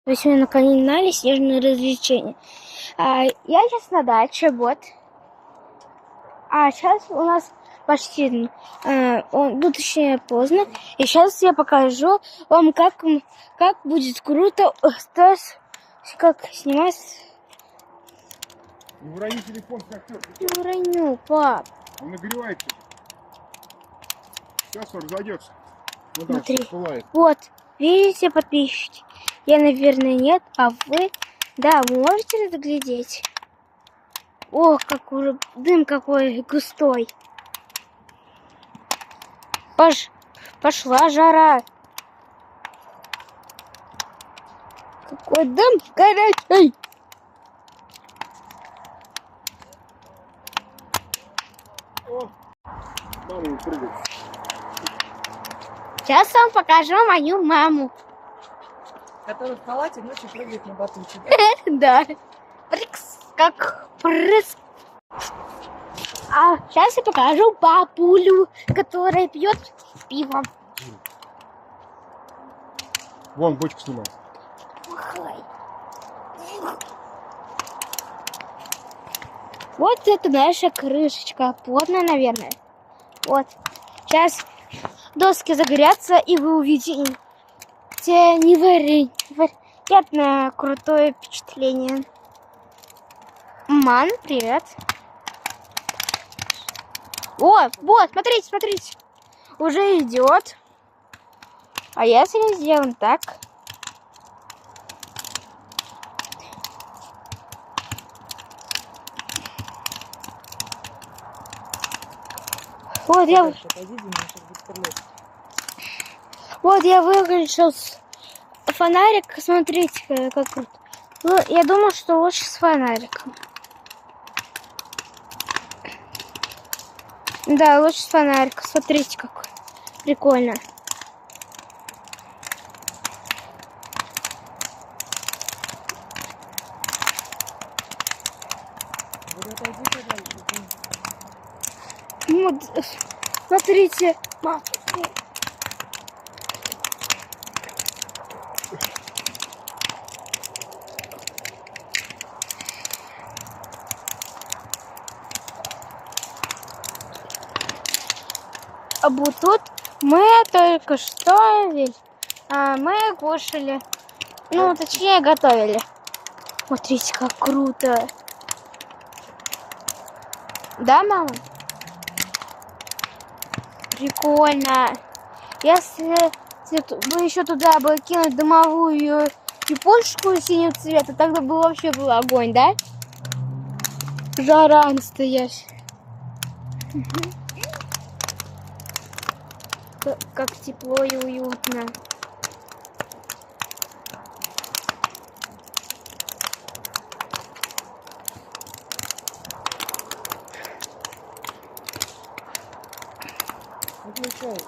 То есть мы на канале «Снежные развлечения». Я сейчас на даче, вот. А сейчас у нас почти, точнее, поздно. И сейчас я покажу вам, как будет круто, как снимать. Не урони телефон, актер. Не уроню, пап. Он нагревается. Сейчас он разойдется. Ну, да, смотри, всплывает. вот, видите, подписчики? Я, наверное, нет, а вы, да, можете разглядеть? Ох, как уже дым какой густой. Пошла жара. Какой дым горячий. О, мама не прыгает. Сейчас вам покажу мою маму. Которая в халате ночью прыгает на батуте. Да. Прикс, как прыск. А сейчас я покажу бабулю, которая пьет пиво. Вон, бочку снимай. Вот это наша крышечка. Плотная, наверное. Вот. Сейчас доски загорятся, и вы увидите невероятно крутое впечатление. Ман, привет. О, вот, смотрите, смотрите. Уже идет. А если сделаем так? Вот я выключил фонарик. Смотрите, как круто. Ну, я думаю, что лучше с фонариком. Да, лучше с фонариком. Смотрите, как прикольно. Вот, смотрите, мам. А вот тут мы только что мы кушали. Ну, точнее, готовили. Смотрите, как круто. Да, мама? Прикольно. Если бы еще туда бы кинуть дымовую пушку синего цвета, тогда бы вообще был огонь, да? Жара настоящая. Как тепло и уютно. Выключай.